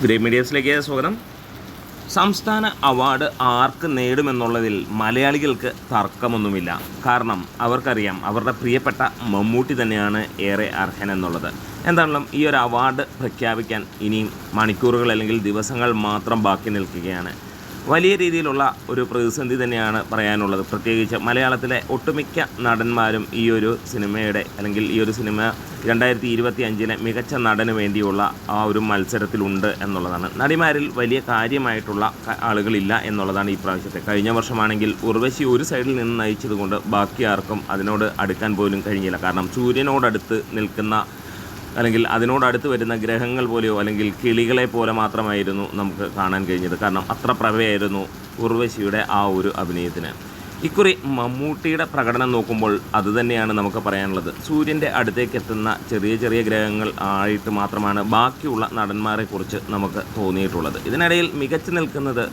Great മീഡിയസിലേക്ക് സ്വാഗതം. സംസ്ഥാന award ആർക്ക് നേടുമെന്നുള്ളതിൽ മലയാളികൾക്ക് തർക്കമൊന്നുമില്ല. കാരണം അവർക്കറിയാം അവരുടെ പ്രിയപ്പെട്ട മമ്മൂട്ടി തന്നെയാണ് ഏറെ അർഹനെന്നുള്ളത്. എന്താണെങ്കിലും ഈ ഒരു അവാർഡ് പ്രഖ്യാപിക്കാൻ ഇനിയും മണിക്കൂറുകൾ അല്ലെങ്കിൽ ദിവസങ്ങൾ മാത്രം ബാക്കി നിൽക്കുകയാണ്. വലിയ രീതിയിലുള്ള ഒരു പ്രതിസന്ധി തന്നെയാണ് പറയാനുള്ളത്. പ്രത്യേകിച്ച് മലയാളത്തിലെ ഒട്ടുമിക്ക നടന്മാരും ഈ ഒരു സിനിമയുടെ അല്ലെങ്കിൽ ഈ ഒരു സിനിമ 2025 മികച്ച നടന് വേണ്ടിയുള്ള ആ ഒരു മത്സരത്തിലുണ്ട് എന്നുള്ളതാണ്. നടിമാരിൽ വലിയ കാര്യമായിട്ടുള്ള ആളുകളില്ല എന്നുള്ളതാണ് ഈ പ്രാവശ്യത്തെ. കഴിഞ്ഞ വർഷമാണെങ്കിൽ ഉർവശി ഒരു സൈഡിൽ നിന്ന് നയിച്ചതുകൊണ്ട് ബാക്കി ആർക്കും അതിനോട് അടുക്കാൻ പോലും കഴിഞ്ഞില്ല. കാരണം സൂര്യനോടടുത്ത് നിൽക്കുന്ന അല്ലെങ്കിൽ അതിനോടടുത്ത് വരുന്ന ഗ്രഹങ്ങൾ പോലെയോ അല്ലെങ്കിൽ കിളികളെ പോലെ മാത്രമായിരുന്നു നമുക്ക് കാണാൻ കഴിഞ്ഞത്. കാരണം അത്ര പ്രഭയായിരുന്നു ഉർവശിയുടെ ആ ഒരു അഭിനയത്തിന്. ഇക്കുറി മമ്മൂട്ടിയുടെ പ്രകടനം നോക്കുമ്പോൾ അതുതന്നെയാണ് നമുക്ക് പറയാനുള്ളത്. സൂര്യൻ്റെ അടുത്തേക്ക് എത്തുന്ന ചെറിയ ചെറിയ ഗ്രഹങ്ങൾ ആയിട്ട് മാത്രമാണ് ബാക്കിയുള്ള നടന്മാരെക്കുറിച്ച് നമുക്ക് തോന്നിയിട്ടുള്ളത്. ഇതിനിടയിൽ മികച്ചു നിൽക്കുന്നത്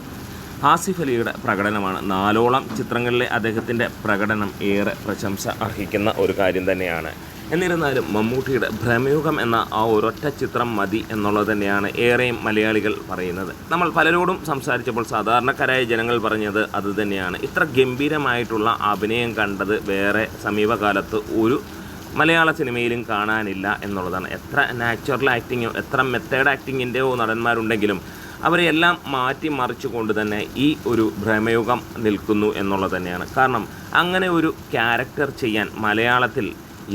ആസിഫ് അലിയുടെ പ്രകടനമാണ്. 4ഓളം ചിത്രങ്ങളിലെ അദ്ദേഹത്തിൻ്റെ പ്രകടനം ഏറെ പ്രശംസ അർഹിക്കുന്ന ഒരു കാര്യം തന്നെയാണ്. എന്നിരുന്നാലും മമ്മൂട്ടിയുടെ ഭ്രമയുഗം എന്ന ആ ഒരൊറ്റ ചിത്രം മതി എന്നുള്ളത് തന്നെയാണ് ഏറെയും മലയാളികൾ പറയുന്നത്. നമ്മൾ പലരോടും സംസാരിച്ചപ്പോൾ സാധാരണക്കാരായ ജനങ്ങൾ പറഞ്ഞത് അതുതന്നെയാണ്. ഇത്ര ഗംഭീരമായിട്ടുള്ള അഭിനയം കണ്ടത് വേറെ സമീപകാലത്ത് ഒരു മലയാള സിനിമയിലും കാണാനില്ല എന്നുള്ളതാണ്. എത്ര നാച്ചുറൽ ആക്ടിങ്ങോ എത്ര മെത്തേഡ് ആക്ടിങ്ങിൻ്റെയോ നടന്മാരുണ്ടെങ്കിലും അവരെയെല്ലാം മാറ്റിമറിച്ചുകൊണ്ട് തന്നെ ഈ ഒരു ഭ്രമയുഗം നിൽക്കുന്നു എന്നുള്ളത് തന്നെയാണ്. കാരണം അങ്ങനെ ഒരു ക്യാരക്ടർ ചെയ്യാൻ മലയാളത്തിൽ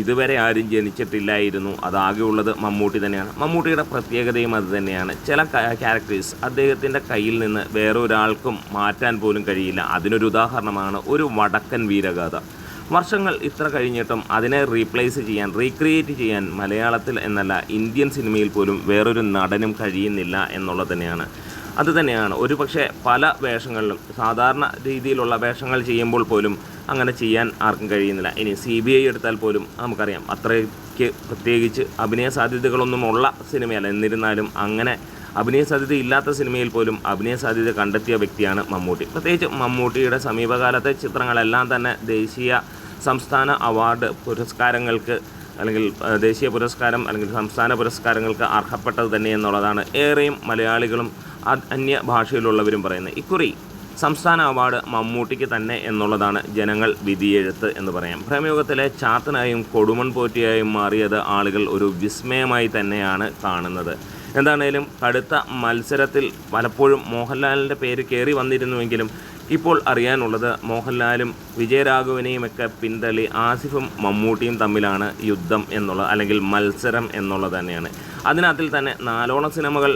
ഇതുവരെ ആരും ജനിച്ചിട്ടില്ലായിരുന്നു. അതാകെയുള്ളത് മമ്മൂട്ടി തന്നെയാണ്. മമ്മൂട്ടിയുടെ പ്രത്യേകതയും അത് തന്നെയാണ്. ചില ക്യാരക്ടേഴ്സ് അദ്ദേഹത്തിൻ്റെ കയ്യിൽ നിന്ന് വേറൊരാൾക്കും മാറ്റാൻ പോലും കഴിയില്ല. അതിനൊരു ഉദാഹരണമാണ് ഒരു വടക്കൻ വീരഗാഥ. വർഷങ്ങൾ ഇത്ര കഴിഞ്ഞിട്ടും അതിനെ റീക്രിയേറ്റ് ചെയ്യാൻ മലയാളത്തിൽ എന്നല്ല ഇന്ത്യൻ സിനിമയിൽ പോലും വേറൊരു നടനും കഴിയുന്നില്ല എന്നുള്ളത് തന്നെയാണ്. അതുതന്നെയാണ് ഒരു പക്ഷേ പല വേഷങ്ങളിലും സാധാരണ രീതിയിലുള്ള വേഷങ്ങൾ ചെയ്യുമ്പോൾ പോലും അങ്ങനെ ചെയ്യാൻ ആർക്കും കഴിയുന്നില്ല. ഇനി CBI എടുത്താൽ പോലും നമുക്കറിയാം അത്രയ്ക്ക് പ്രത്യേകിച്ച് അഭിനയ സാധ്യതകളൊന്നുമുള്ള സിനിമയല്ല. എന്നിരുന്നാലും അങ്ങനെ അഭിനയ സാധ്യത ഇല്ലാത്ത സിനിമയിൽ പോലും അഭിനയ സാധ്യത കണ്ടെത്തിയ വ്യക്തിയാണ് മമ്മൂട്ടി. പ്രത്യേകിച്ച് മമ്മൂട്ടിയുടെ സമീപകാലത്തെ ചിത്രങ്ങളെല്ലാം തന്നെ ദേശീയ സംസ്ഥാന അവാർഡ് പുരസ്കാരങ്ങൾക്ക് അല്ലെങ്കിൽ ദേശീയ പുരസ്കാരം അല്ലെങ്കിൽ സംസ്ഥാന പുരസ്കാരങ്ങൾക്ക് അർഹപ്പെട്ടത് തന്നെ എന്നുള്ളതാണ് ഏറെയും മലയാളികളും അന്യ ഭാഷയിലുള്ളവരും പറയുന്നത്. ഇക്കുറി സംസ്ഥാന അവാർഡ് മമ്മൂട്ടിക്ക് തന്നെ എന്നുള്ളതാണ് ജനങ്ങൾ വിധിയെഴുത്ത് എന്ന് പറയാം. ഭ്രമയുഗത്തിലെ ചാത്തനായും കൊടുമൺ പോറ്റിയായും മാറിയത് ആളുകൾ ഒരു വിസ്മയമായി തന്നെയാണ് കാണുന്നത്. എന്താണേലും കടുത്ത മത്സരത്തിൽ പലപ്പോഴും മോഹൻലാലിൻ്റെ പേര് കയറി വന്നിരുന്നുവെങ്കിലും ഇപ്പോൾ അറിയാനുള്ളത് മോഹൻലാലും വിജയരാഘവനെയുമൊക്കെ പിന്തള്ളി ആസിഫും മമ്മൂട്ടിയും തമ്മിലാണ് യുദ്ധം എന്നുള്ളത് അല്ലെങ്കിൽ മത്സരം എന്നുള്ളത് തന്നെയാണ്. അതിനകത്തിൽ തന്നെ 4ഓളം സിനിമകൾ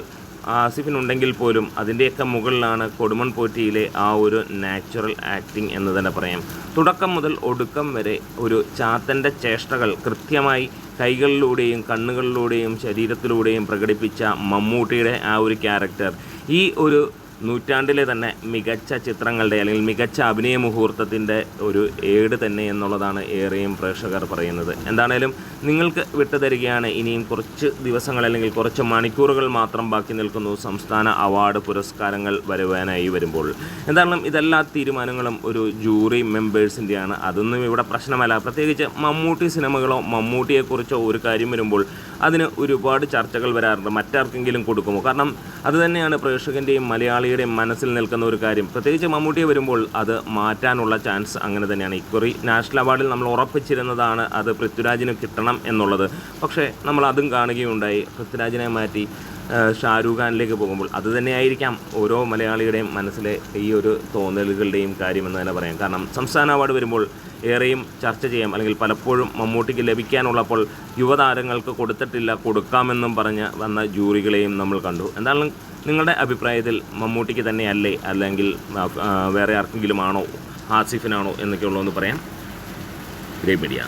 ആസിഫിനുണ്ടെങ്കിൽ പോലും അതിൻ്റെയൊക്കെ മുകളിലാണ് കൊടുമൺ പോറ്റിയിലെ ആ ഒരു നാച്ചുറൽ ആക്ടിങ് എന്ന് തന്നെ പറയാം. തുടക്കം മുതൽ ഒടുക്കം വരെ ഒരു ചാത്തൻ്റെ ചേഷ്ടകൾ കൃത്യമായി കൈകളിലൂടെയും കണ്ണുകളിലൂടെയും ശരീരത്തിലൂടെയും പ്രകടിപ്പിച്ച മമ്മൂട്ടിയുടെ ആ ഒരു ക്യാരക്ടർ ഈ ഒരു നൂറ്റാണ്ടിലെ തന്നെ മികച്ച ചിത്രങ്ങളുടെ അല്ലെങ്കിൽ മികച്ച അഭിനയ മുഹൂർത്തത്തിൻ്റെ ഒരു ഏട് തന്നെ എന്നുള്ളതാണ് ഏറെയും പ്രേക്ഷകർ പറയുന്നത്. എന്താണേലും നിങ്ങൾക്ക് വിട്ടുതരികയാണ്. ഇനിയും കുറച്ച് ദിവസങ്ങൾ അല്ലെങ്കിൽ കുറച്ച് മണിക്കൂറുകൾ മാത്രം ബാക്കി നിൽക്കുന്നു സംസ്ഥാന അവാർഡ് പുരസ്കാരങ്ങൾ വരുമ്പോൾ. എന്താണെങ്കിലും ഇതെല്ലാ തീരുമാനങ്ങളും ഒരു ജൂറി മെമ്പേഴ്സിൻ്റെയാണ്. അതൊന്നും ഇവിടെ പ്രശ്നമല്ല. പ്രത്യേകിച്ച് മമ്മൂട്ടി സിനിമകളോ മമ്മൂട്ടിയെക്കുറിച്ചോ ഒരു കാര്യം വരുമ്പോൾ അതിന് ഒരുപാട് ചർച്ചകൾ വരാറുണ്ട്. മറ്റാർക്കെങ്കിലും കൊടുക്കുമോ? കാരണം അതുതന്നെയാണ് പ്രേക്ഷകൻ്റെയും മലയാളിയുടെയും മനസ്സിൽ നിൽക്കുന്ന ഒരു കാര്യം. പ്രത്യേകിച്ച് മമ്മൂട്ടിയെ വരുമ്പോൾ അത് മാറ്റാനുള്ള ചാൻസ് അങ്ങനെ തന്നെയാണ്. ഇക്കുറി നാഷണൽ അവാർഡിൽ നമ്മൾ ഉറപ്പിച്ചിരുന്നതാണ് അത് പൃഥ്വിരാജിന് കിട്ടണം എന്നുള്ളത്. പക്ഷേ നമ്മൾ അതും കാണുകയുണ്ടായി. പൃഥ്വിരാജിനെ മാറ്റി ഷാരൂഖ് ഖാനിലേക്ക് പോകുമ്പോൾ അതുതന്നെയായിരിക്കാം ഓരോ മലയാളിയുടെയും മനസ്സിലെ ഈ ഒരു തോന്നലുകളുടെയും കാര്യമെന്ന് തന്നെ പറയാം. കാരണം സംസ്ഥാന അവാർഡ് വരുമ്പോൾ ഏറെയും ചർച്ച ചെയ്യാം അല്ലെങ്കിൽ പലപ്പോഴും മമ്മൂട്ടിക്ക് ലഭിക്കാനുള്ളപ്പോൾ യുവതാരങ്ങൾക്ക് കൊടുത്തിട്ടില്ല കൊടുക്കാമെന്നും പറഞ്ഞ് വന്ന ജൂറികളെയും നമ്മൾ കണ്ടു. എന്താണ് നിങ്ങളുടെ അഭിപ്രായത്തിൽ മമ്മൂട്ടിക്ക് തന്നെയല്ലേ അല്ലെങ്കിൽ വേറെ ആർക്കെങ്കിലും ആണോ ആസിഫിനാണോ എന്നൊക്കെയുള്ളതെന്ന് പറയാം. Great media.